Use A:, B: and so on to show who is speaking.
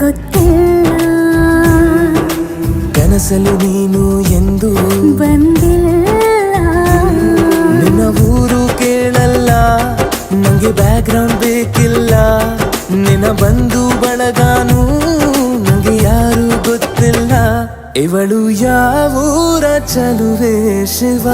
A: ಗೊತ್ತಿಲ್ಲ
B: ಕನಸಲು ನೀನು ಎಂದು
A: ಬಂದಿಲ್ಲ
B: ನಿನ್ನ ಊರು ಕೇಳಲ್ಲ ನಂಗೆ ಬ್ಯಾಕ್ಗ್ರೌಂಡ್ ಬೇಕಿಲ್ಲ ನಿನ್ನ ಬಂಧು ಬಳಗಾನು ನಂಗೆ ಯಾರು ಗೊತ್ತಿಲ್ಲ ಇವಳು ಯಾವೂರ ಚಲುವೆ ಶಿವ